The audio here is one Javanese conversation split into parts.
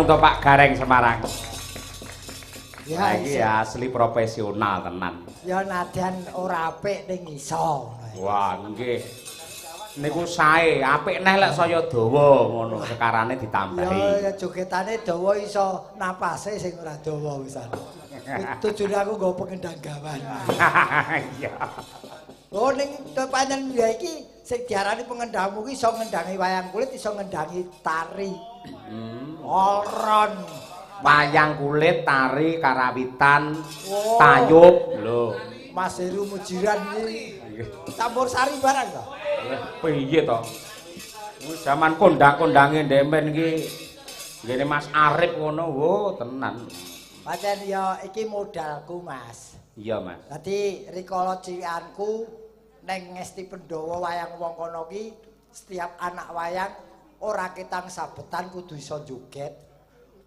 tenan untuk Pak Gareng Semarang. Ya iki asli profesional tenan. Ya nadyan ora apik ning iso. Wah, nggih. Niku sae, apik neh lek saya dawa ngono sekarane ditambahi. Ya jogetane dawa iso napase sing ora dawa wisan. Tujune aku nggo pengendang gawan. Iya. Oh ning panjenengan ya iki sing diarani pengendangmu ki iso ngendangi wayang kulit, iso ngendangi tari. Oron. Wayang kulit, tari, karawitan, tayub. Lho. Mas Heru Mujiran iki campur sari barang to? Piye to? Wis zaman kondang-kondange ndemen iki ngene Mas Arif ngono, wo tenan. Pancen ya iki modalku, Mas. Iya, Mas. Dadi rikala cilikanku ning Ngesti Pandhawa wayang wong kono ki setiap anak wayang ora ketang sabetan kudu iso joget.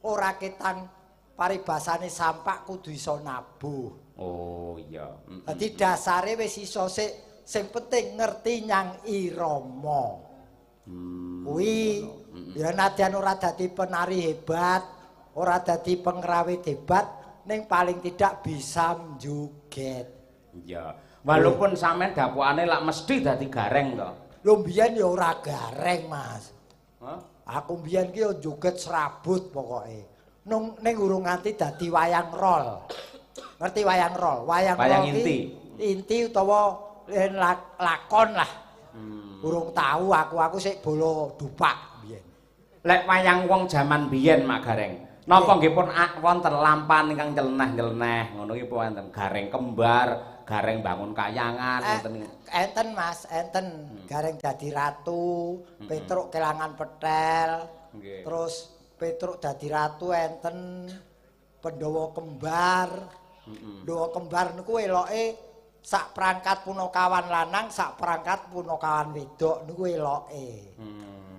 Ora ketang paribasane sampak kudu iso nabuh. Oh iya. Dadi dasare wis iso sing penting ngerti nyang irama. Kuwi ya nadyan ora dadi penari hebat, ora dadi pengrawit hebat, ning paling tidak bisa joget. Iya. Walaupun sampean dapukane lak mesti dadi gareng to. Lho mbiyen ya ora gareng, Mas. Hah? Aku mbiyen ki ya joget serabut pokoke. Ning urung nganti dadi wayang rol. Ngerti wayang rol? Wayang rol inti. Inti utawa lakon lah. Urung tahu aku sik bolo dupak biyen. Lek wayang wong jaman biyen Mak Gareng. Napa nggih pun wonten lampan ingkang nyeleneh-nyeleneh ngono iki wonten gareng kembar, gareng bangun kayangan wonten. Enten Mas, enten gareng dadi ratu, Petruk kelangan petel. Terus Petruk dadi ratu enten Pandhawa kembar. Pandhawa kembar niku eloke sak perangkat punakawan lanang, sak perangkat punakawan wedok niku eloke.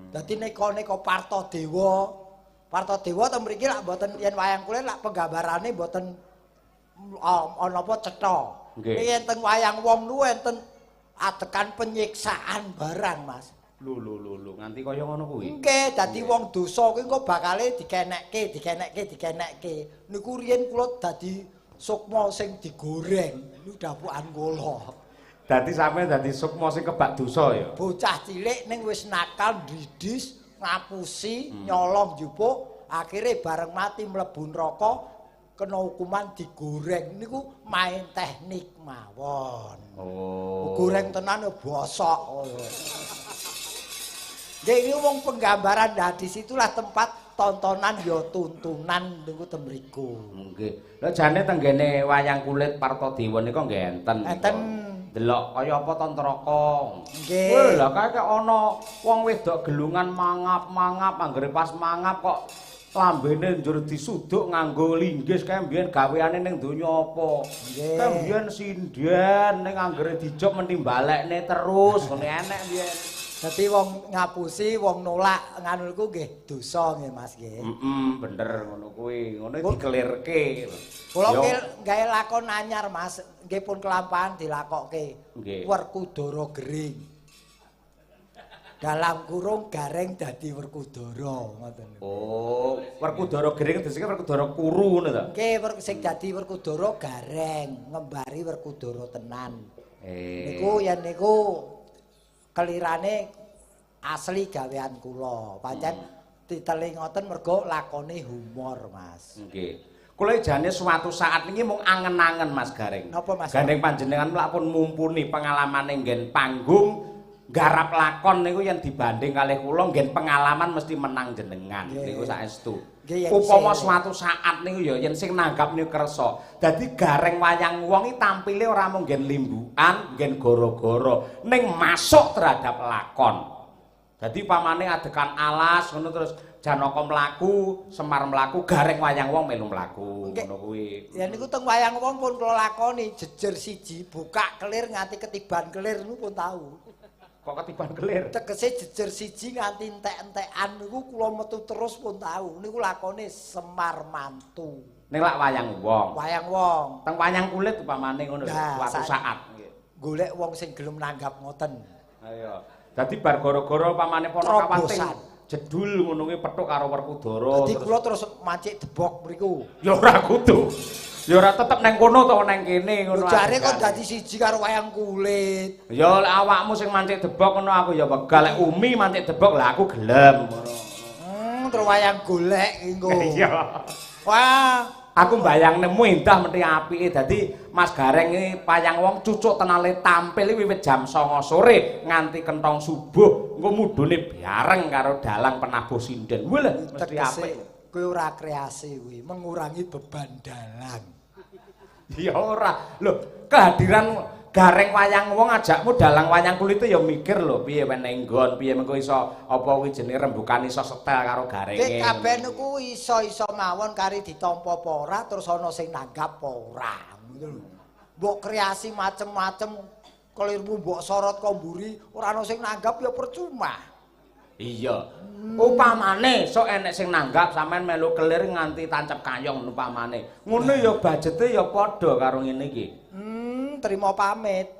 Dadi neka-neka Partadewa. Partadewa ten mriki lak mboten yen wayang kulit lak penggambarane mboten ana apa cetha. Yen teng wayang wong niku enten adegan penyiksaan barang, Mas. Lho nganti kaya ngono kuwi. Nggih, dadi wong dosa kuwi engko bakale dikenekke. Niku riyen kula dadi sukma sing digoreng. Niku dapukan kula. Dadi sampeyan dadi sukma sing kebak dosa ya. Bocah cilik ning wis nakal ndidis, ngapusi, nyolong njupuk, akhire bareng mati mlebu neraka kena hukuman digoreng. Niku main teknik mawon. Oh. Goreng tenan ya bosok. Jadi wong penggambaran di situlah tempat tontonan ya tuntunan niku temriku. Nggih. Lha jane tenggene wayang kulit Partadewa nika nggih enten. Enten delok kaya apa to neraka. Nggih. Wah, lah kaya ana wong wedok gelungan mangap-mangap anggere pas mangap kok lambene njur disuduk nganggo linggis kae mbiyen gaweane ning donya apa. Nggih. Kae mbiyen sinden ning anggere dijog menti balekne terus ngene enek mbiyen. Dadi wong ngapusi, wong nolak nganu niku nggih dosa nggih Mas nggih. Bener ngono kuwi. Ngono dikelirke. Kula gawe lakon anyar Mas, nggih pun kelampahan dilakokke. Werkudara Gering. Dalam kurung gareng dadi Werkudara ngoten niku. Oh, Werkudara Gering disike Werkudara kuru ngono to? Nggih, sing dadi Werkudara gareng, ngembari Werkudara tenan. Niku yen niku kelirane asli gawean kula. Pancen titeling ngoten mergo lakone humor, Mas. Nggih. Kula jane suatu saat niki mung angen-angen Mas Gareng. Napa Mas? Gandeng panjenengan mlakun mumpuni pengalamane nggen panggung garap lakon niku yen dibanding kalih kula nggen pengalaman mesti menang jenengan. Niku saestu. Upama suatu saat niku ya yen sing nanggap niku kersa. Dadi gareng wayang wong iki tampile ora mung nggen limbukan, nggen goro-goro, ning masuk terhadap lakon. Dadi pamane adegan alas ngono terus Janaka mlaku, Semar mlaku, gareng wayang wong melu mlaku ngono kuwi. Ya niku teng wayang wong pun kula lakoni jejer siji, buka kelir nganti ketiban kelir niku pun tahu. Kok ketiban kelir? Tegese jejer siji nganti entek-entekan niku kula metu terus pun tahu. Niku lakone Semar mantu. Ning lak wayang wong. Wayang wong. Teng wayang kulit upamane ngono suatu saat. Golek wong sing gelem nanggap ngoten. Ayo. Dadi bar gara-gara pamane Ponokawan jedul ngono kuwi pethuk karo Werkudara. Dadi kula terus mancik debok mriku. Ya ora kudu. Ya ora tetep nang kono to nang kene ngono. Jare kok dadi siji karo wayang kulit. Ya awakmu sing mancik debok ngono aku ya wegah lek Umi mancik debok lah aku gelem ngono. Terus wayang golek engko. Iya. Wah, aku mbayang nemu endah mesti apike. Dadi Mas Gareng iki payang wong cucuk tenale tampil wiwit jam 09.00 sore nganti kentong subuh. Engko mudune bareng karo dalang penabuh sinden. Wah, mesti apik. Kowe ora kreasi kuwi, mengurangi beban dalang. Ya ora. Lho, kehadiran Gareng wayang wong ajakmu dalang wayang kulit ya mikir lho piye weneh nggon, piye mengko iso apa kuwi jenenge rembukan iso setel karo Garenge. Nek kabeh niku iso-iso mawon kari ditampa apa ora terus ana sing nanggap apa ora. Ngono lho. Mbok kreasi macem-macem kelirmu mbok sorot kok mburi ora ana sing nanggap ya percuma. Iya. Upamane sok enek sing nanggap sampean melu kelir nganti tancep kayong upamane. Ngono ya bajete ya padha karo ngene iki. Terima pamit.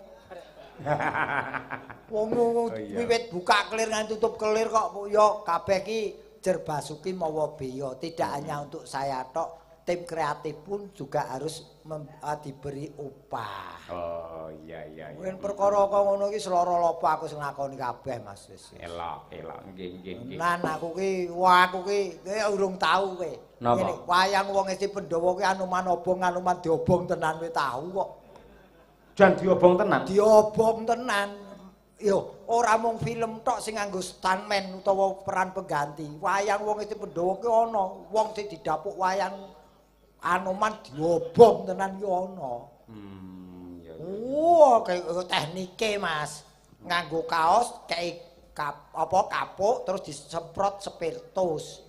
Wong wiwit buka kelir nganti tutup kelir kok ya kabeh iki jer Basuki mawa beya. Tidak hanya untuk saya tok, tim kreatif pun juga harus diberi upah. Oh iya. Yen perkara kok ngono iki selara lopo aku sing ngakoni kabeh Mas wis. Elok, nggih. Nan aku ki urung tau kowe. Ngene wayang wong isi Pandhawa ki Anoman obong Anoman diobong tenan kowe tau kok. Jan diobong tenan. Diobong tenan. Yo, ora mung film tok sing nganggo stuntman utawa peran pengganti. Wayang wong isi Pandhawa ki ana, wong sing didapuk wayang Anoman diobong tenan ki ana. Kayak teknike Mas. Nganggo kaos kayak kapuk terus disemprot spiritus.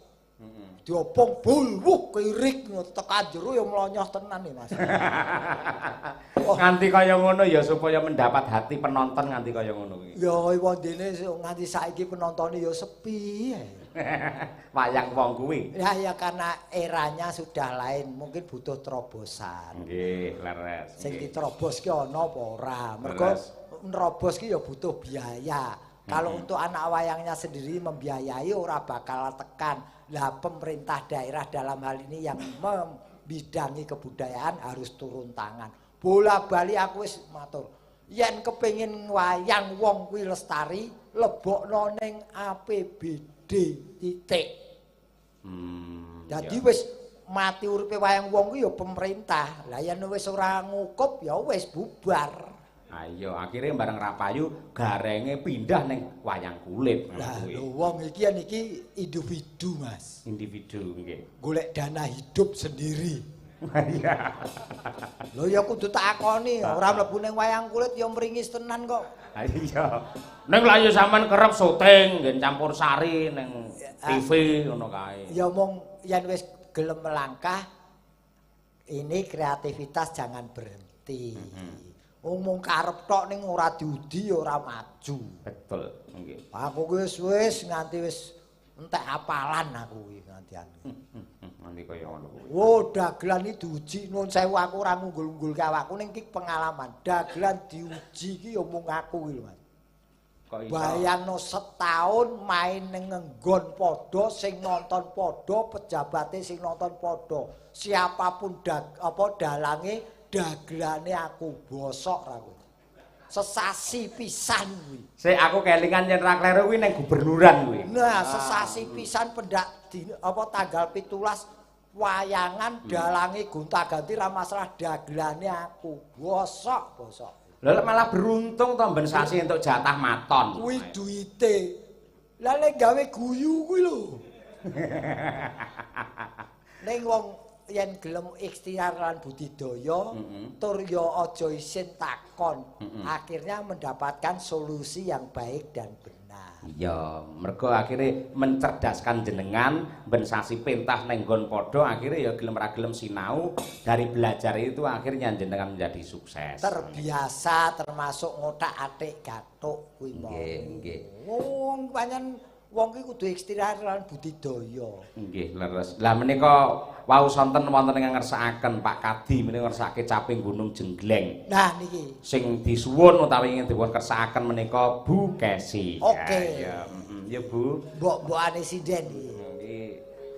Diobong bul, kirik tekan jero ya mlonyoh tenan nih Mas. Nganti kaya ngono ya supaya mendapat hati penonton nganti kaya ngono kuwi. Ya wondene nganti saiki penontonnya ya sepi. Wayang wong kuwi. Ya karena eranya sudah lain, mungkin butuh terobosan. Nggih, leres. Sing diterobos ki ana apa ora? Mergo nerobos ki ya butuh biaya. Kalau untuk anak wayangnya sendiri membiayai ora bakal tekan. Lah pemerintah daerah dalam hal ini yang membidangi kebudayaan harus turun tangan. Bola-bali aku wis matur. Yen kepengin wayang wong kuwi lestari, lebokno ning APBD titik. Dadi wis mati uripe wayang wong kuwi ya pemerintah. Lah yen wis ora ngukup ya wis bubar. Ayo akhirnya bareng rapayu Garenge pindah neng wayang kulit. Lah lho wong iki individu Mas. Individu nggih. Golek dana hidup sendiri. Iya. Lho ya kudu takoni, ora mlebu ning wayang kulit ya mringis tenan kok. Iya. Ning lha ya sampean kerep syuting nggih campur sari ning TV ngono kae. Ya mung yen wis gelem melangkah ini kreativitas jangan berhenti. Mung karep tok ning ora diudi ya ora maju. Betul, nggih. Aku wis nganti wis entek apalan aku iki ngantian. Nanti kaya ngono kuwi. Oh, dagelan iki diuji nun sewu aku ora ngunggul-unggulke awakku ning iki pengalaman. Dagelan diuji iki ya mung aku iki lho, Mas. Kok iso? Bayangno setahun main ning nggon padha, sing nonton padha, pejabate sing nonton padha. Siapapun dalange dagelane aku bosok ra kowe. Sesasi pisan kuwi. Sik aku kelingan yen ra kleru kuwi ning gubernuran kuwi. Nah, sesasi pisan pendak tanggal 17 wayangan dalange gonta-ganti ra masalah dagelane aku bosok. Lha malah beruntung to ben sasi entuk jatah maton. Kuwi duwite. Lah nek gawe guyu kuwi lho. Ning wong yen gelem ikhtiar lan budidaya tur ya aja isin takon. Akhirnya mendapatkan solusi yang baik dan benar. Iya, mergo akhirnya mencerdaskan jenengan ben sasi pentah neng nggon padha akhirnya ya gelem ra gelem sinau dari belajar itu akhirnya jenengan menjadi sukses. Terbiasa termasuk ngotak-atik gathuk kuwi mau. Nggih. Wong pancen wong ki kudu ikhtiar lan budidaya. Nggih, leres. Lah menika wau sonten wonten ingkang ngersakaken Pak Kadi menika ngersake caping Gunung Jenggleng. Nah niki Sing disuwun utawi ingin dipun kersakaken menika Bu Kesi. Oke. Ya, Ya Bu. Mbok-mbokane sinden iki. Nggih.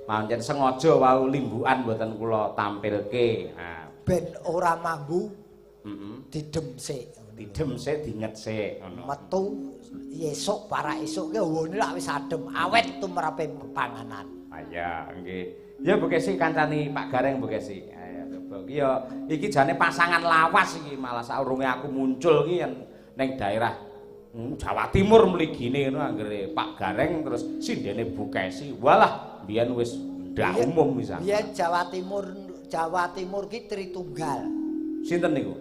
Pancen sengaja wau limbukan mboten kula tampilke. Nah, ben ora mambu. Heeh. Didem sik. Didem sik, dinget sik ngono. Metu esuk para esuk ki wone lak wis adem, awet tumrape panganan. Ah ya, nggih. Ya Bu Kesi kancani Pak Gareng Bu Kesi. Ayo coba iki ya iki jane pasangan lawas iki malah saurunge aku muncul ki ning daerah Jawa Timur mligine ngono anggere Pak Gareng terus sindene Bu Kesi. Walah, biyen wis ndak umum pisan. Biyen Jawa Timur ki Tritunggal. Sinten niku?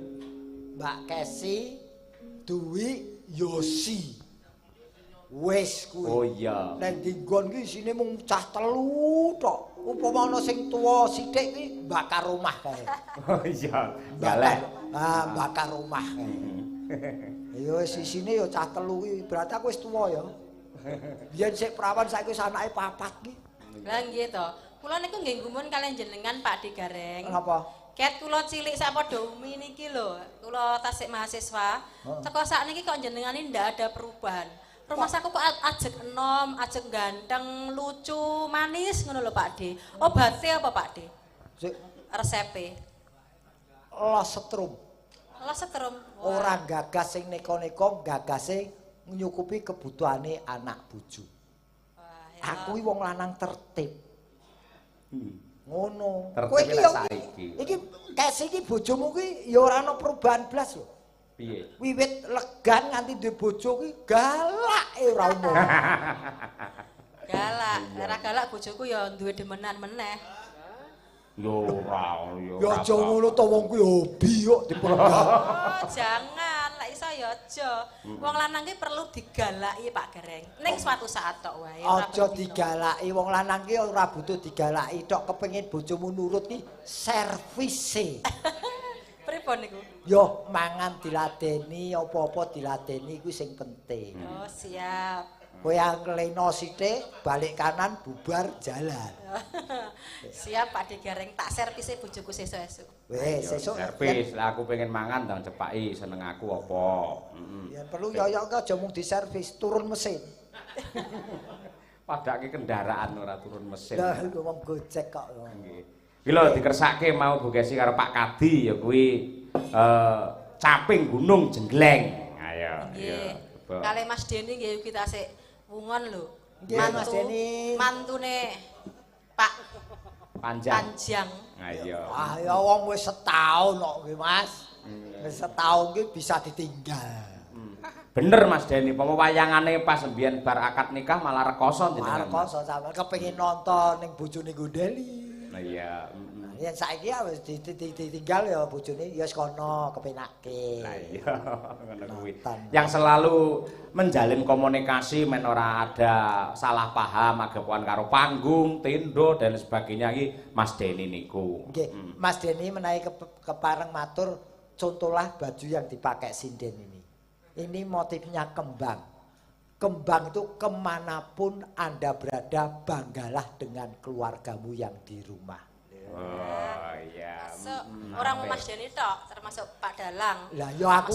Mbak Kesi, Dwi, Yosi. Wis kuwi. Oh iya. Nek dinggon ki isine mung cah telu tok. Upama ana sing tuwa sithik ki bakar rumah kae. Oh iya. Galeh. Bakar rumah kae. Ya wis isine ya cah telu ki, berarti aku wis tuwa ya. Biyen sik prawan saiki wis anake papat ki. Lah nggih to. Kula niku nggih gumun kalian jenengan Pak Di Gareng. Kenapa? Ket kula cilik sak padha umi niki lho. Kula tasik mahasiswa. Teko sakniki kok jenengane ndak ada perubahan. Rumah saku kok ajeg enom, ajeg ganteng, lucu, manis ngono lho Pak De. Obatnya apa Pak De? Resepe. Los setrum. Los setrum. Ora gagas sing neka-neka, gagase nyukupi kebutuhane anak bojo. Aku iki wong lanang tertib. Ngono. Kowe iki iki Kesi iki bojomu ki ya ora ana perubahan blas lho. Piye? Wiwit legan nganti duwe bojo ki galak ora umum. Galak, ora galak bojoku ya duwe demenan meneh. Yo ora, yo. Ya aja ngono to wong kuwi hobi kok dipegat. Oh, jangan, lek iso ya aja. Wong lanang ki perlu digalaki Pak Gareng. Ning suatu saat tok wae. Aja digalaki wong lanang ki ora butuh digalaki tok kepengin bojomu nurut ki servise. Pripun niku? Yo mangan diladeni, apa-apa diladeni kuwi sing penting. Oh, siap. Kowe angleno sithik, balik kanan bubar jalan. Siap Pak Di Gareng, tak servise bojoku sesuk-esuk. Wis sesuk servis, lah aku pengen mangan ndang cepaki seneng aku apa. Ya perlu yoyok ki aja mung diservis, turun mesin. Padake kendaraan ora turun mesin. Lah iku wong Gojek kok. Nggih. Iki lho dikersake mau Bu Kesi karo Pak Kadi ya kuwi caping Gunung Jenggleng. Ayo. Nggih. Kale Mas Deni nggih kita sik wungon lho. Nggih Mas Deni. Mantune Pak Panjang. Ayo. Ah ya wong wis setahun kok nggih Mas. Wis setahun ki bisa ditinggal. Bener Mas Deni, apa wayangane pas mbiyen bar akad nikah malah rekoso jenengan. Rekoso sampe kepengin nonton ning bojone Gondeli. Nah iya. Yen saiki ya wis ditinggal ya bojone ya wis kono kepenake. Lah iya ngono kuwi. Yang selalu menjalin komunikasi men ora ada salah paham agapuan karo panggung, tendo dan sebagainya iki Mas Deni niku. Nggih, Mas Deni menawi kepareng matur contohlah baju yang dipakai sinden ini. Ini motifnya kembang. Kembang itu kemanapun Anda berada, banggalah dengan keluargamu yang di rumah. Oh iya. Orang Mas Deni tok, termasuk Pak Dalang. Lah ya aku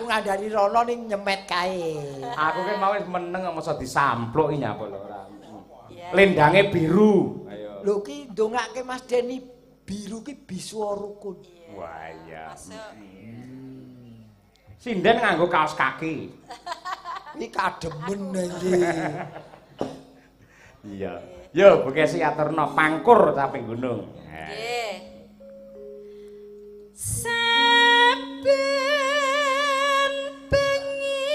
ngandani rono ning nyemet kae. Aku ki mau meneng masa disampluk iki nyapa lho ora. Lendange biru. Ayo. Lho ki ndongake Mas Deni biru ki biswa rukun. Wah iya. Masuk. Sinden nganggo kaos kaki. Iki kademen iki. Iya. Yo Bu Kesi aturno pangkur caping gunung. Nggih. Saben bengi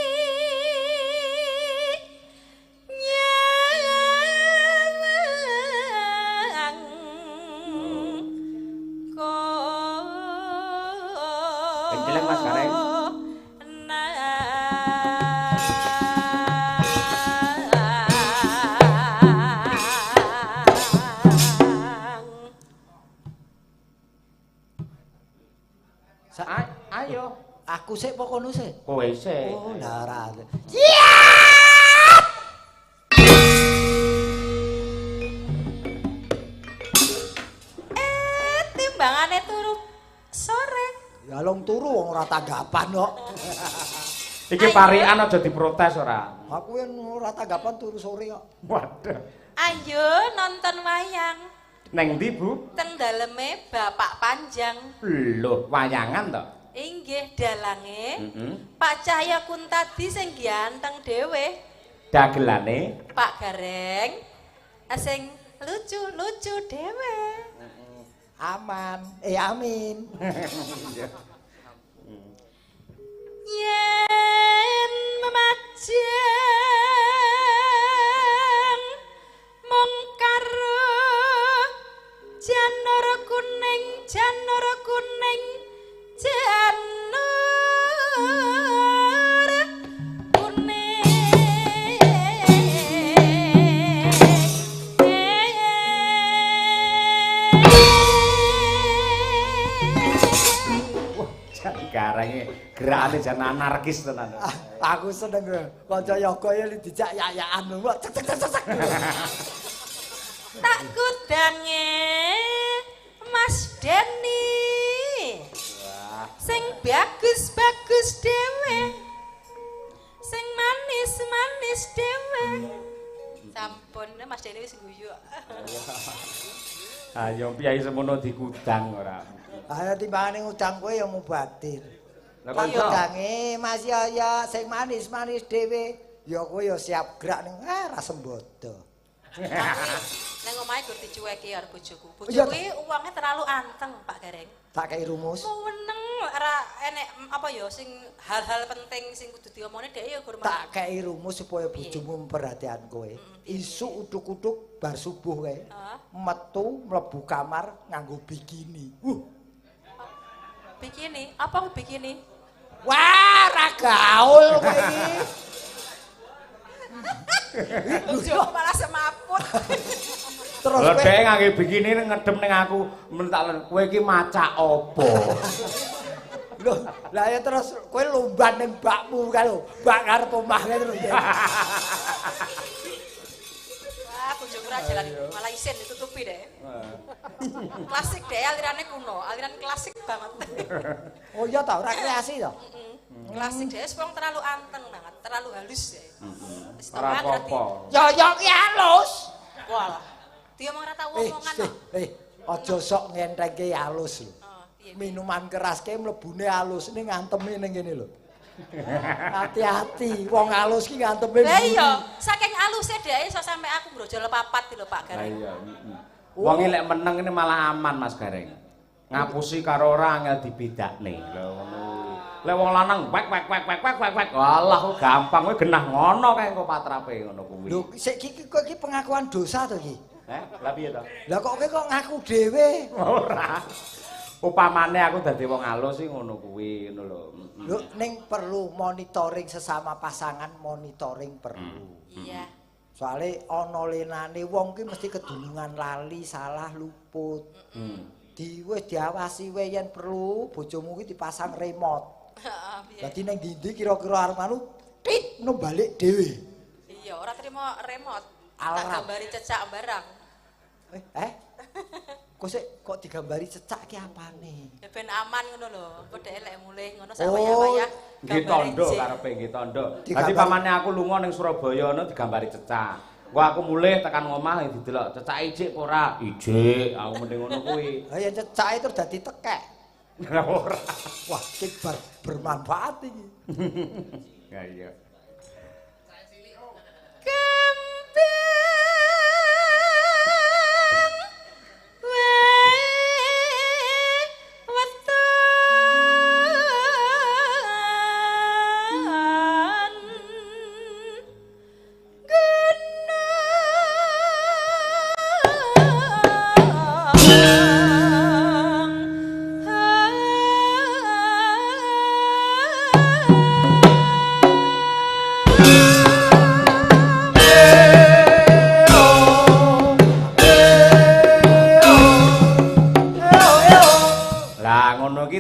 nyawang Penjeleng Mas Gareng. Ayo, Aku sik apa kono sik? kowe sik. Oh, lah ora. Timbangane turu sore. Ya long turu wong ora tanggapan kok. Iki parikan aja diprotes ora. Aku ora tanggapan turu sore kok. Waduh. Ayo nonton wayang. Neng ndi, Bu? Teng daleme Bapak Panjang. Lho, wayangan to? Inggih dalange. Pak Cahya Kuntadi sing ganteng dhewe. Dagelane Pak Gareng sing lucu-lucu dhewe. Aman. Amin. Yen memajang mung karo janur kuning janur Garenge gerakane jan anarkis tenan. Aku seneng kanca yoga ya dijak yayakan kok cek cek cek. Tak kudange Mas Deni. Sing bagus-bagus dhewe. Sing manis-manis dhewe. Sampun Mas Deni wis guyu. Ayo piyai semono dikudang ora. Ayo timbangane ngudang kowe ya mubadir. Lah kok udange Mas ya sing manis-manis dhewe. Ya kowe ya siap gerak ning ra sembodo. Nang omahe gur dicueki karo bojoku. Bojoku kuwi uwange terlalu anteng, Pak Gareng. Tak kei rumus. Meneng ora enek apa ya sing hal-hal penting sing kudu diomongne dhek ya gur. Tak kei rumus supaya bojomu memperhatikan kowe. Isuk uduk-uduk bar subuh kae. Metu mlebu kamar nganggo bikini. Bikini? Apa bikini? Wah, ra gaul kowe iki. Bojoku malah semaput. Terus kowe dhek ngangge bikini ngedem ning aku mentak kowe iki macak opo? Loh, lah ya terus kowe lomban ning bakmu kan lho. Bak karep omah terus. Wah, bojoku ra jalan malah isin ditutupi deh. Klasik deh, alirannya kuno, aliran klasik banget. Oh iya tau, ora kreasi tau? Klasik deh, wong terlalu anteng banget, terlalu halus deh. Ora apa-apa. Ya ki halus. Walah, dia mau ora tau omongan kok. Aja sok ngentengke halus lho. Minuman keras ke mlebune halus, ini nganteme ning kene lho. Hati-hati, wong halus ki nganteme. Lah iya, saking halusnya deh iso sampe aku brojol papat lho Pak Gareng. Iya, wong lek meneng ini malah aman Mas Gareng. Ngapusi karo ora angel dibedakne. Lho ngono. Lek wong lanang wek. Walah kok gampang kowe genah ngono kae engko patrape ngono kuwi. Lho, sik iki kok iki pengakuan dosa to iki? Lah piye to? Lah kok kowe kok ngaku dhewe? Ora. Upamane aku dadi wong halus sih ngono kuwi ngono lho. Lho ning perlu monitoring sesama pasangan, monitoring perlu. Iya. Soale ana lenane wong ki mesti kedunungan lali, salah, luput. Wis diawasi wae yen perlu bojomu ki dipasang remote. Heeh, Dadi ning ndi kira-kira arep anu tit no balik dhewe. Iya, ora terima remote. Alarm. Tak gambari cecak barang. Kok digambari cecak ki apane? Ya ben aman ngono lho. Engko dhek lek mulih ngono sak wayah-wayah. Nggih tondo karepe nggih tondo. Dadi pamane aku lunga ning Surabaya ana digambari cecak. Wah aku mulih tekan omah didelok cecak ijik apa ora? Ijik, aku mending ngono kuwi. Lah yen cecake terus dadi tekek. Ora. Wah, iki bermanfaat iki. Ya iya.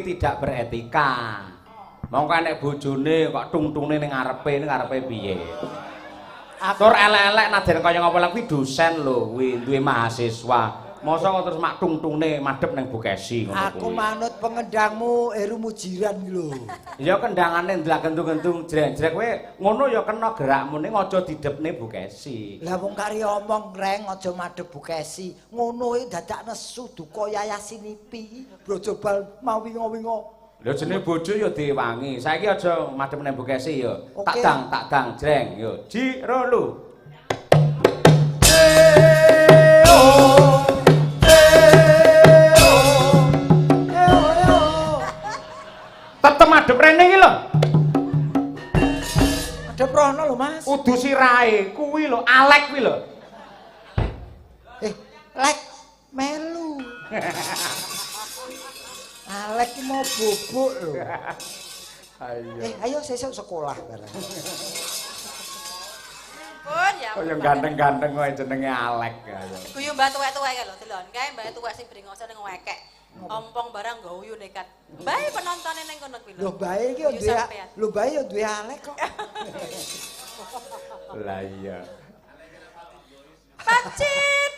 Tidak beretika. Mongko nek bojone kok tungtune ning ngarepe piye? Atur elek-elek naden kaya ngapa lha kuwi dosen lho, kuwi duwe mahasiswa. Mosok kok terus mak tungtune madhep ning Bukesi ngono Aku manut pengendangmu Heru Mujiran iki lho. Ya kendangane ndelak gentung-gentung jreng-jreng kowe ngono ya kena gerakmu ning aja didepne Bukesi. Lah wong kari omong reng aja madhep Bukesi. Ngono iki dadak nesu duka Yayasinipi. Brojobal mau wingo-wingo. Lha jenenge bojo ya diwangi. Saiki aja madhep ning Bukesi ya. Tak dang jreng yo. Jiro lu. Tetep madhep rene iki lho. Madhep rono lho, Mas. Kudu sirahe kuwi lho, Alek kuwi lho. Lek melu. Alek ki mau bubuk lho. Ayo. Ayo sesuk sekolah bareng. Pun ya. Kaya ganteng-ganteng kowe jenenge Alek ayo. Guyu mbak tuwek-tuwek lho delon. Kae mbak tuwek sing bringose ning wekek. Ompong barang nggo uyu nekat. Bae penontone ning kono kuwi lho. Lho bae iki yo duwe Alek kok. Lah iya. Pacit.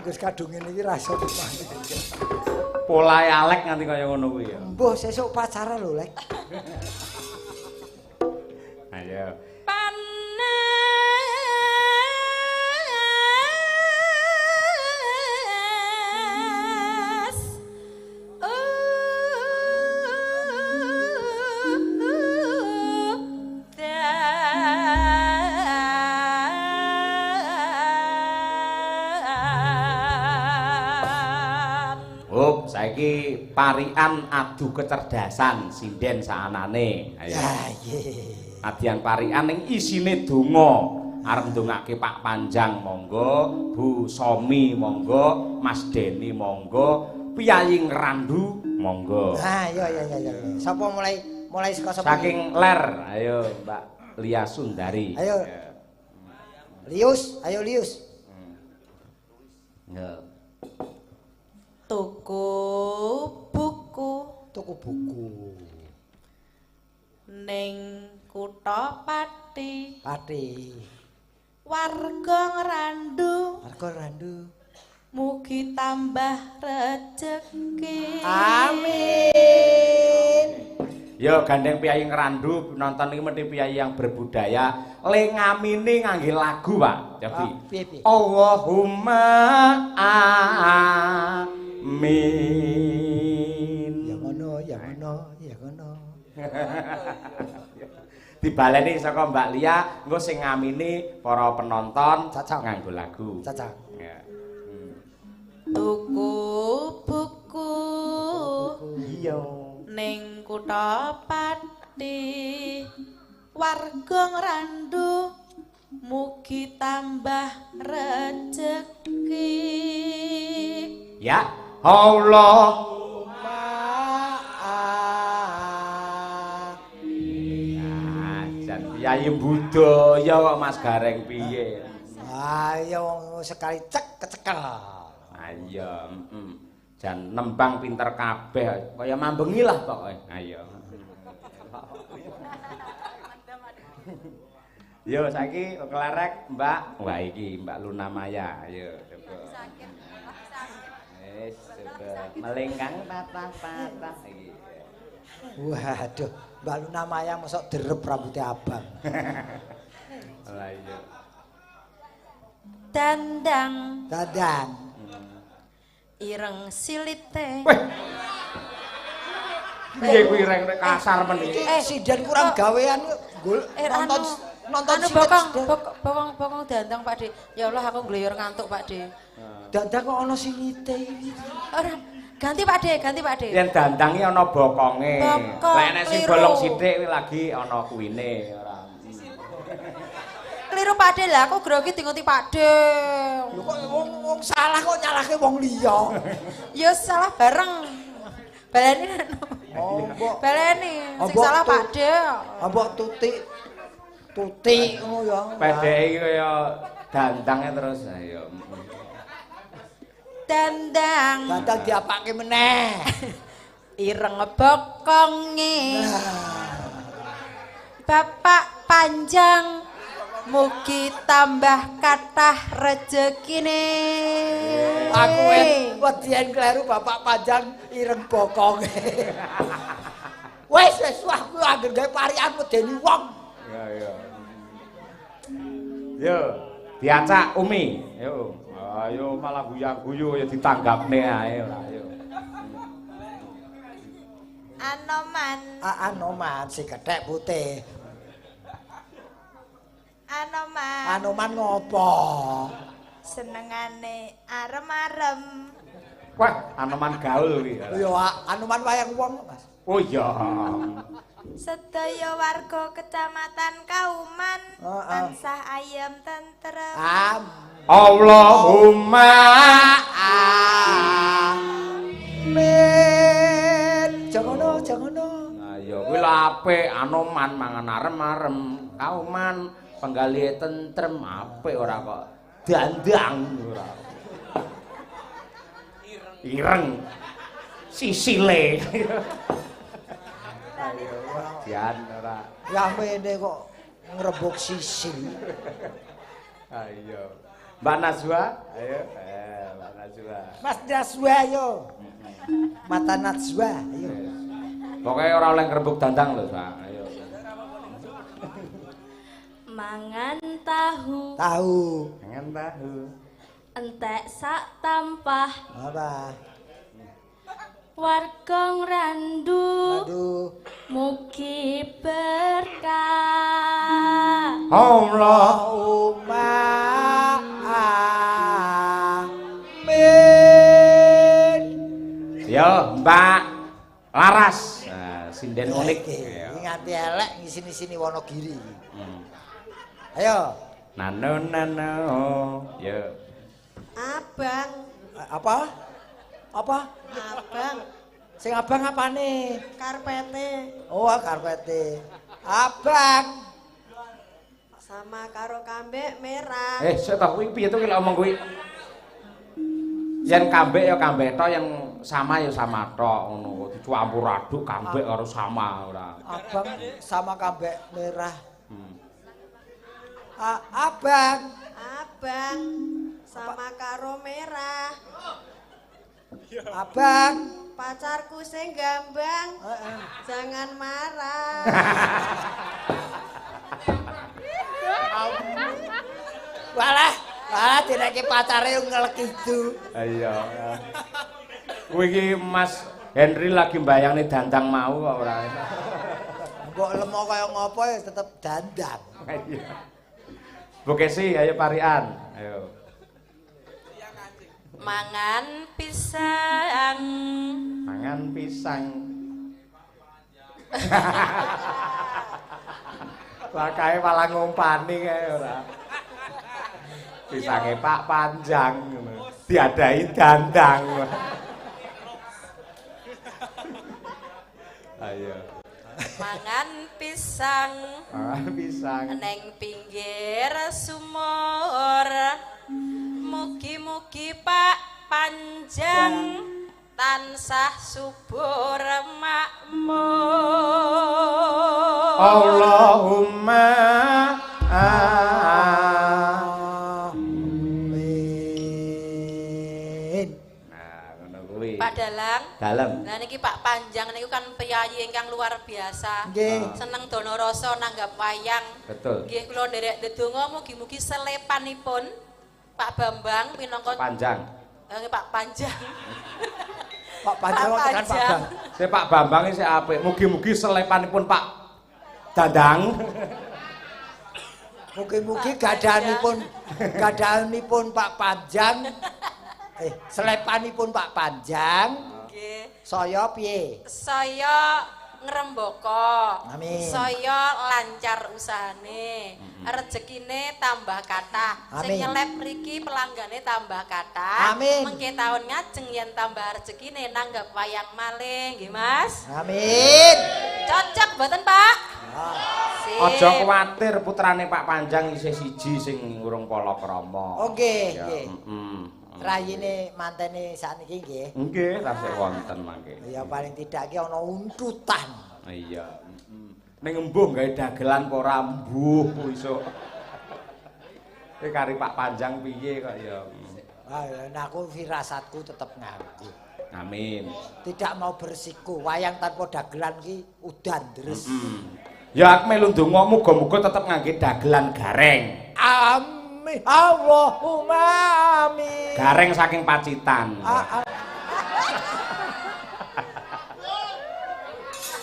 Wis kadung ngene iki rasa Polahe Alek nganti kaya ngono kuwi ya. Mbuh sesuk pacaran lho, Lek. Ayo. Saiki parian adu kecerdasan sinden saanane. Ayo. Ya nggih. Adian parian ning isine donga. Arep ndongake Pak Panjang monggo, Bu Somi monggo, Mas Deni monggo, Piyayi Ngrandu monggo. Ah iya. Sapa mulai saka sapa? Saking ler, ayo Mbak Lia Sundari. Ayo. Lius, ayo Lius. Ya. Tuku buku ning kutha Pati warga ngrandu mugi tambah rejeki amin. Yo gandeng Piyayi Ngrandu nonton iki mesti piyayi yang berbudaya le ngamini ngangge lagu Pak Jabi Allahumma amin. Ya ngono. Dibaleni saka Mbak Lia, engko sing ngamini para penonton nganggo lagu. Cacak. Ya. Tuku buku. Iya. Ning kutha Pati warga ngrandu mugi tambah rejeki. Ya, Allah Piyayi budaya kok Mas Gareng piye? Ayo sekali cek kecekel. Ayo, jan nembang pinter kabeh kaya mambengi lah pokoke. Ayo. Yo saiki kelerek Mbak. Wah iki Mbak Luna Maya. Ayo coba. Wis coba melengkang patah-patah iki. Waduh, Mbak Luna Maya mosok derep rambutnya abang. Lah iya. Dandang. Ireng silite. Piye kuwi ireng nek kasar men iki? Sidan kurang gawean nonton nonton anu bokong dandang Pak De. Ya Allah aku ngleyor ngantuk Pak De. Dandang kok ana sinite iki. Ora, ganti Pak De. Yen dandangi ana bokonge. Bokong, Lek nek sing keliru. bolong sithik kuwi lagi ana kuwine ora. Keliru Pak De lah, aku grogi dingoti Pak De. Lho kok wong salah kok nyalahke wong liya. Ya salah bareng. Baleni anu. Oh, mbok. Baleni, sing Mbok salah tu- Pak De. Mbok tutik ngono ya. Pedheke iki kaya dandange terus ayo. Dandang. Dandang diapake meneh. Ireng bokonge. Bapak panjang mugi tambah kathah rejekine. Aku wedien kleru bapak panjang ireng bokonge. Wis wah kuwi anggere gawe parian medeni wong. Ya. Yo, diacak Umi. Yo. Ayo malah guyang-guyu ya ditanggapne ae ora ayo. Anoman. Anoman si kethek putih. Anoman. Anoman ngopo? Senengane arem-arem. Wah, Anoman gaul kuwi. Yo Anoman wayang wong, Mas. Oh iya. Sedaya warga kecamatan Kauman Heeh. tansah ayem tentrem. Allahumma amin. Jangono. Ayo kuwi lho apik Anoman mangan arem-arem, Kauman penggali tentrem apik ora kok dandang ora. Ireng. Sisile. Jan ora. Ya mene kok ngrebuk sisil. Ayo. Mbak Najwa, ayo. Mbak Najwa. Mas Najwa yo. Mata Najwa, ayo. Pokoknya ora oleh ngrebuk dandang lho, Pak. Ayo. Mangan tahu, Mangan tahu. entek sak tampah, Apa? warga ngrandu, Aduh. mugi berkah. Allahumma amin. Yo, Mbak Laras. Nah, sinden unik. Iki nganti elek ngisini-sini Wonogiri. Ayo. Nano. Yo. Abang, Apa? abang, Sing abang apane? karpete Oh, karpete. Abang. sama karo kambek merah. Sik ta kuwi piye to ki lek omong kuwi? Yen kambek ya kambek tok, yang sama ya sama tok ngono. Dicampur aduk kambek karo sama ora. Abang sama kambek merah. Abang. Abang sama karo merah. Abang. Pacarku sing gambang. Jangan marah. Walah direke pacare ngelek itu. Iya. Kuwi iki Mas Henry lagi mbayangne dandang mau kok ora. Mbok lemo kaya ngopo ya tetep dandang. Iya. Bu Kesi, ayo parian. Ayo. Mangan pisang, Mangan pisang. Lah kae malah ngumpani kae ora. Pisange Pak Panjang ngono. Diadahi dandang. Ayo. mangan pisang, Mangan pisang. neng pinggir sumur. Mugi-mugi Pak Panjang tansah subur makmur. Allahumma Amin. Nah, ngono kuwi. Pak Dalang. Dalem. Nah niki Pak Panjang niku kan priyayi ingkang luar biasa. Nggih. Seneng dono rasa nanggap wayang. Betul. Nggih kula nderek ndedonga mugi-mugi selepanipun Pak Bambang minangka Panjang. Pak Panjang. Pak Panjang Pak tekan Pak Panjang. Bang. Saya Pak Bambang sik apik. Mugi-mugi selepanipun Pak Dandang. Mugi-mugi gadahanipun Pak Panjang. Selepanipun Pak Panjang. Nggih. Saya piye? Saya ngrembaka. Amin. Saya lancar usahane. Rezekine tambah kathah. Sing nyelep mriki pelanggane tambah kathah. Amin. Mengke taun ngajeng yen tambah rezekine nanggap wayang malih, nggih Mas. Amin. Cocok mboten, Pak? Aja kuwatir putrane Pak Panjang isih siji sing urung palakrama. Oh nggih, nggih. Heeh. Rayine mantene sakniki nggih. Nggih, tasih wonten mangke. Ya paling tidak ki ana untutan. Iya, ning embuh gawe dagelan kok ora embuh iso. Iki kari Pak Panjang piye kok ya. Nah aku firasatku tetep nganggo. Amin. Tidak mau bersiko, wayang tanpa dagelan ki udan deres. Ya aku melu ndonga muga-muga tetep ngangge dagelan gareng. Amin. Allahumma amin. Gareng saking Pacitan.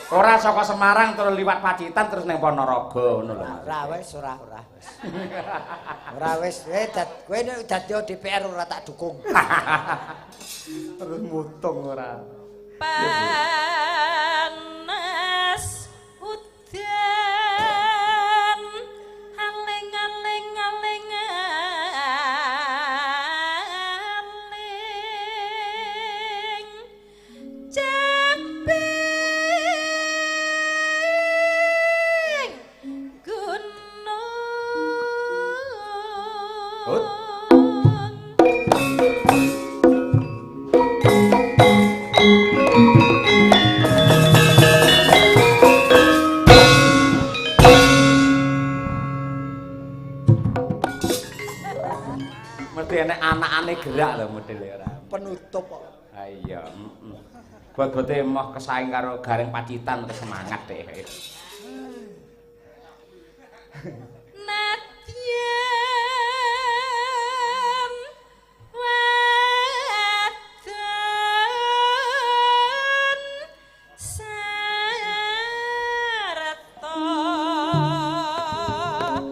Ora saka Semarang terus liwat Pacitan terus ning Ponorogo ngono lho. Ora wis. Ora wis, kowe nek dadi DPR ora tak dukung. Terus mutung ora. Panas udan aling-aling jebing gunung. Mesti enek anakane gerak lho modele ora. Penutup kok. Ha iya, Bot-bote emoh kesaing karo Gareng Pacitan terus semangat deh. Nadyan wadon sarta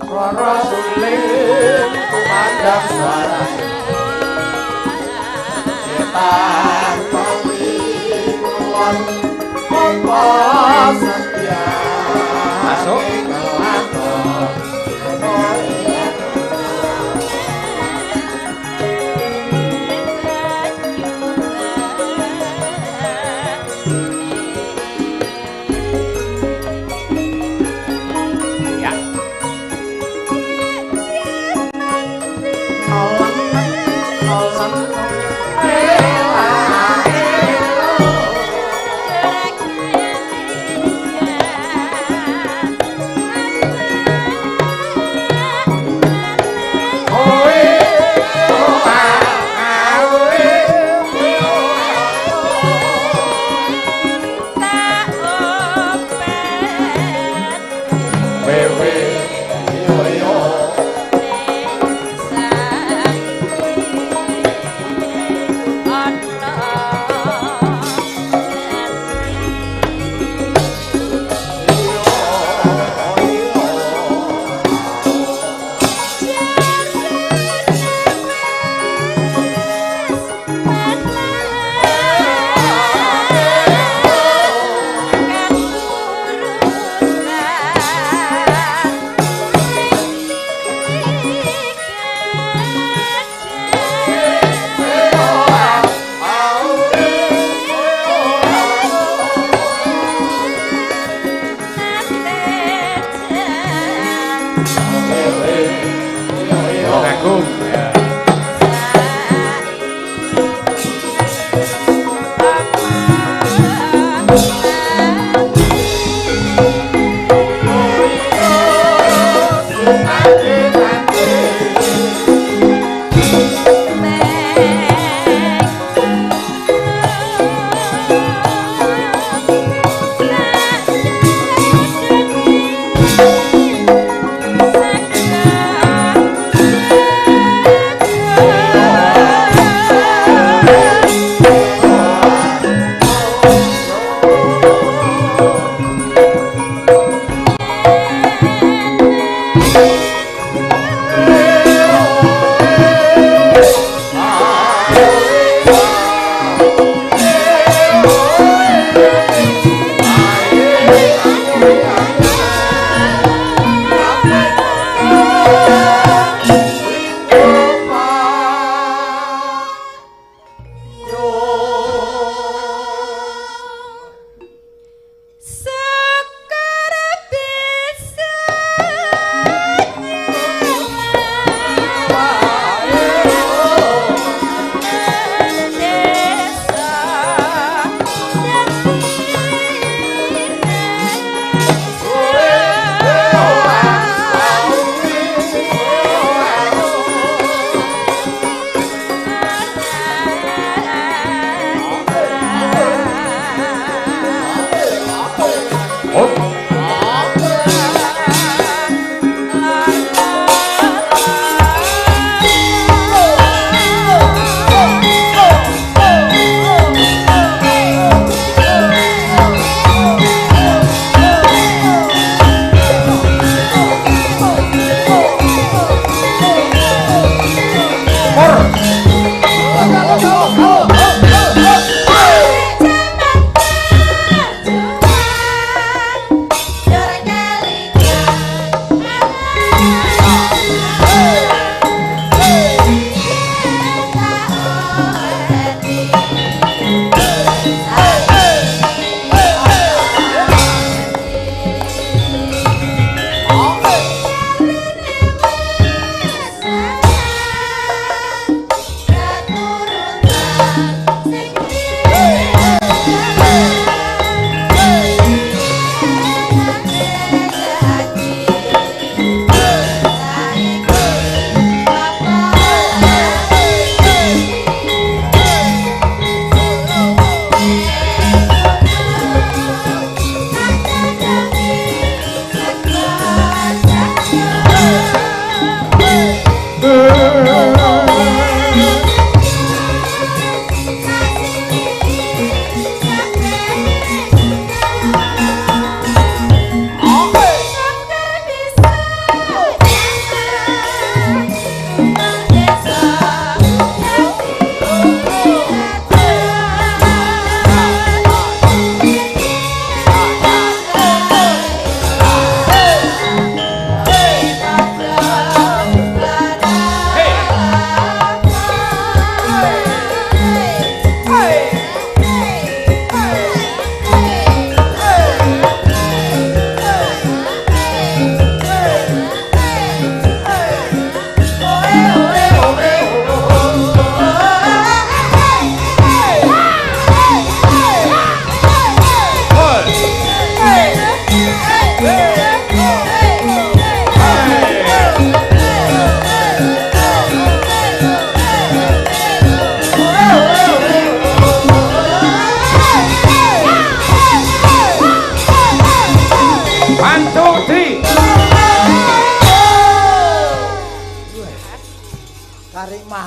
Para suling kumandang suara setan kawi kulon apa setia masuk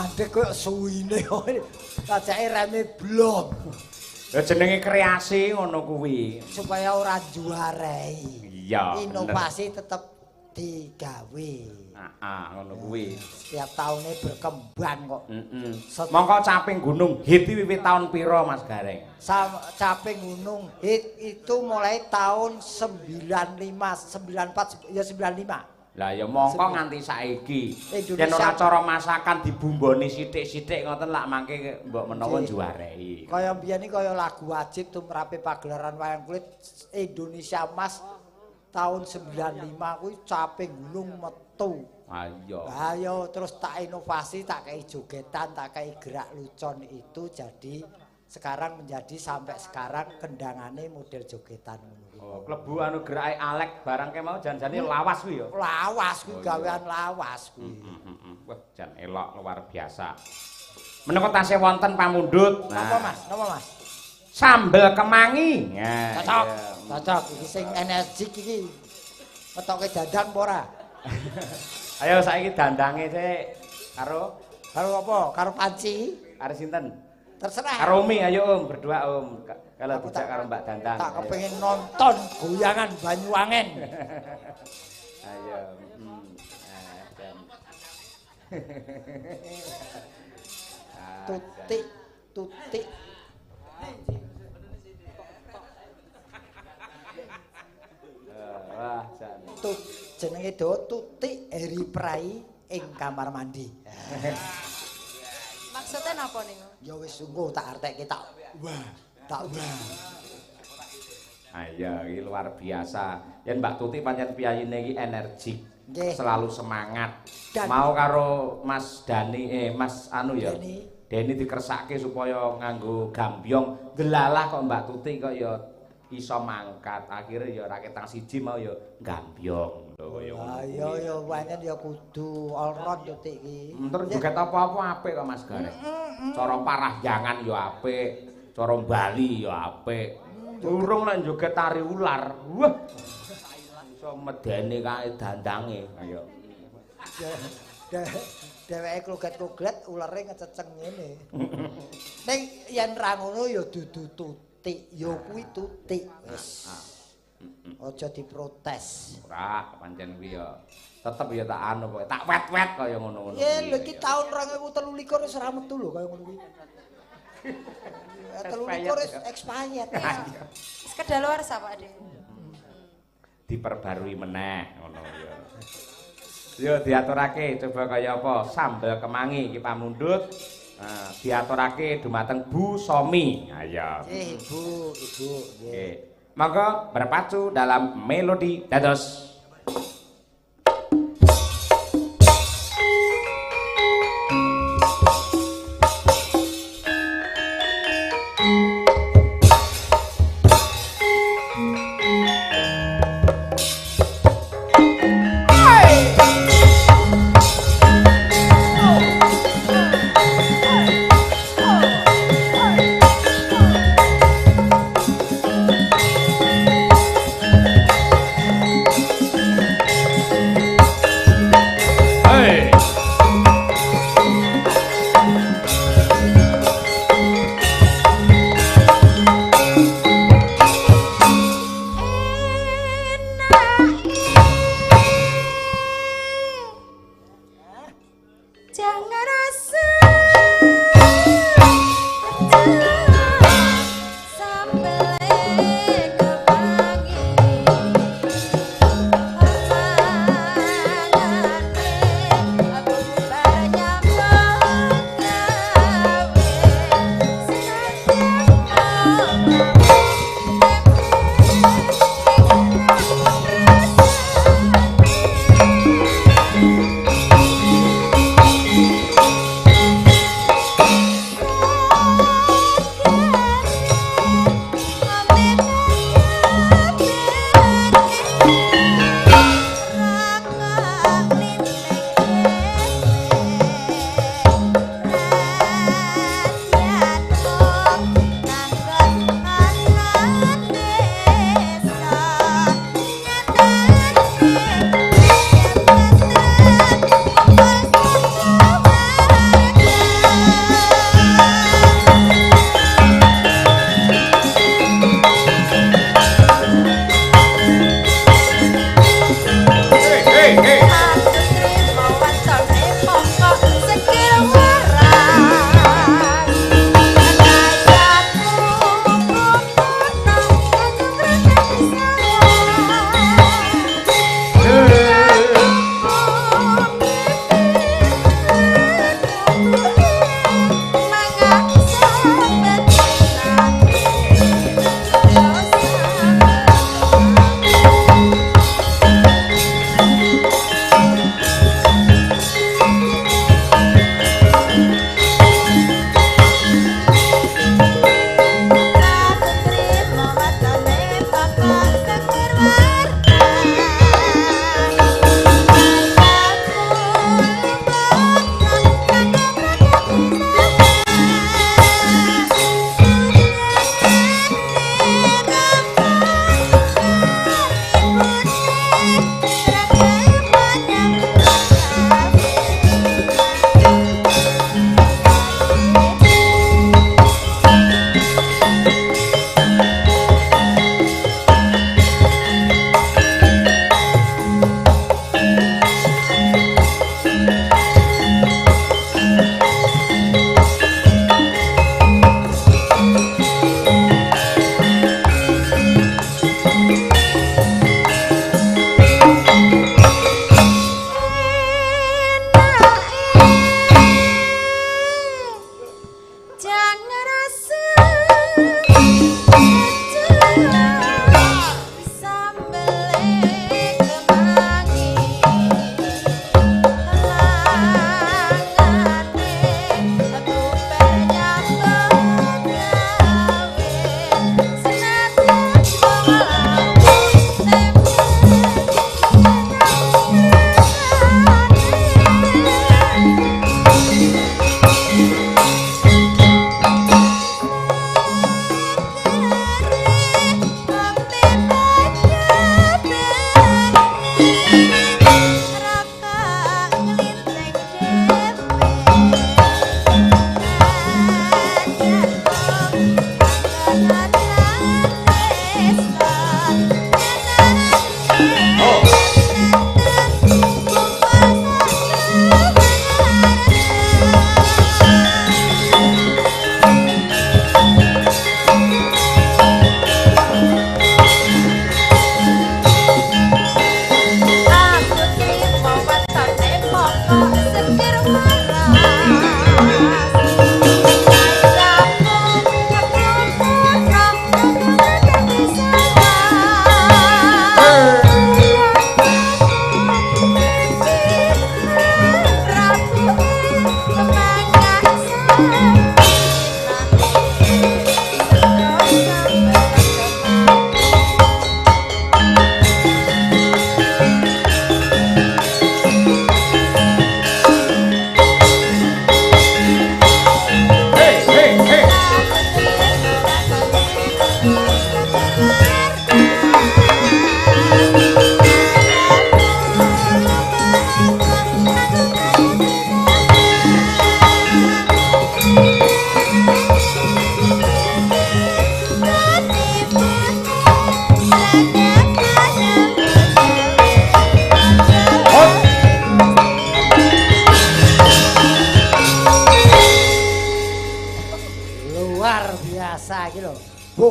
mandek koyo suwine kok. Kajake reme blom. Ya jenenge kreasi ngono kuwi. Supaya ora juarei. Iya. Inovasi tetep digawe. Ngono kuwi. Setiap tahunnya berkembang kok. Mongko Caping Gunung hit wiwit tahun piro Mas Gareng? Caping Gunung hit itu mulai tahun 95, 94 ya 95. Lah ya mongko nganti saiki. Indonesia Yen ora cara masakan dibumboni sithik-sithik ngoten lak mangke mbok menawa juarei. Kaya mbiyen iki kaya lagu wajib tumrape pagelaran wayang kulit Indonesia Mas tahun 95 kuwi Caping Gunung metu. Ayo terus tak inovasi, tak kei jogetan, tak kei gerak lucon itu jadi sekarang menjadi sampai sekarang kendangane model jogetan ngono. Oh, klebu anu gerake Alek barang ke mau jan-jane lawas kuwi ya. Lawas kuwi gawean lawas kuwi. Wah, jan elok luar biasa. Menawa tasih wonten pamundhut. Napa Mas? Napa Mas? Sambel kemangi. Cocok. Cocok iki sing energik iki. Metoke dandang apa ora? Ayo saiki dandange sik karo apa? Karo panci? Karo sinten? Terserah. Karo Umi, ayo Om, berdua Om. Kalau dijak karo Mbak Dandang. Tak kepengin nonton goyangan Banyuwangen. Ayo. Tutik. Wah, jan. Jenenge do Tutik Eri Prai ing kamar mandi. Maksudnya napa niku? Ya wis sungguh tak artekke tak wah. Ayo, iki luar biasa. Yen Mbak Tuti pancen piyayine iki energik. Selalu semangat. Mau karo Mas Dani Mas anu ya. Deni dikersake supaya nganggo gambyong. Delalah kok Mbak Tuti kok ya iso mangkat. Akhire ya ora ketang siji mau ya gambyong lho kaya ngono. Ayo ya pancen ya kudu all round Tutik iki. Terus joget apa-apa apik kok Mas Gareng. Cara parahyangan ya apik, cara Bali ya apik. Urung lek joget tari ular. Wah. Iso medeni kae dandange. Ayo. Dheweke kloget-kloget ulare ngececeng ngene. Ning yen ra ngono ya dudu Tutik, ya kuwi Tutik. Wis. Aja diprotes. Ora, pancen kuwi ya tetep ya tak anu pokoke tak wet-wet kaya ngono-ngono. Ya lho iki taun 2023 wis ora metu lho kaya ngono kuwi. 23 wis expired. Wis kedaluwarsa Pak De. Diperbarui meneh ngono ya. Yo diaturake coba kaya apa sambel kemangi iki pamundhut. Nah, diaturake dumateng Bu Somi. Ayo. Ibu, nggih. Monggo berpacu dalam melodi dados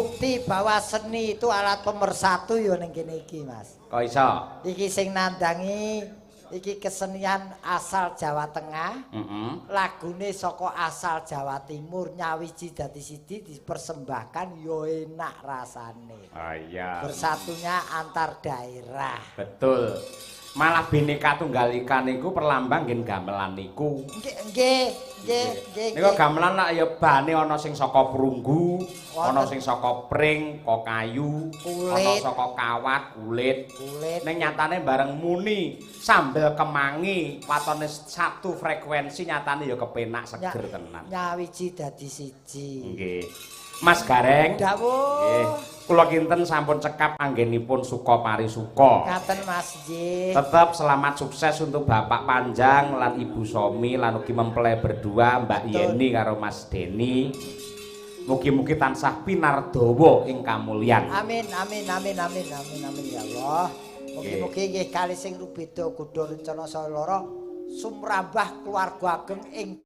bukti bahwa seni itu alat pemersatu yo ning kene iki, Mas. Kok iso? Iki sing nandangi iki kesenian asal Jawa Tengah. Lagune saka asal Jawa Timur nyawiji dadi siji dipersembahkan yo enak rasane. Oh iya. Bersatunya antar daerah. Betul. Malah Bhinneka Tunggal Ika niku perlambang nggih gamelan niku. Nggih. Niku gamelan nak ya bane ana sing saka prunggu, ana sing saka pring, kok kayu, ana saka kawat, kulit. Ning nyatane bareng muni sambel kemangi, watone satu frekuensi nyatane ya kepenak seger tenan. Nyawiji dadi siji. Nggih. Mas Gareng. Dawuh. Nggih. Kula kinten sampun cekap anggenipun suka parisuka. Ngaten Mas nggih. Tetap selamat sukses untuk Bapak Panjang lan Ibu Somi lan ugi mempelai berdua Mbak Yeni karo Mas Deni. Mugi-mugi tansah pinardawa ing kamulyan. Amin ya Allah. Mugi-mugi nggih kalih sing rubeda kudu rencana saya lara sumrambah keluarga ageng ing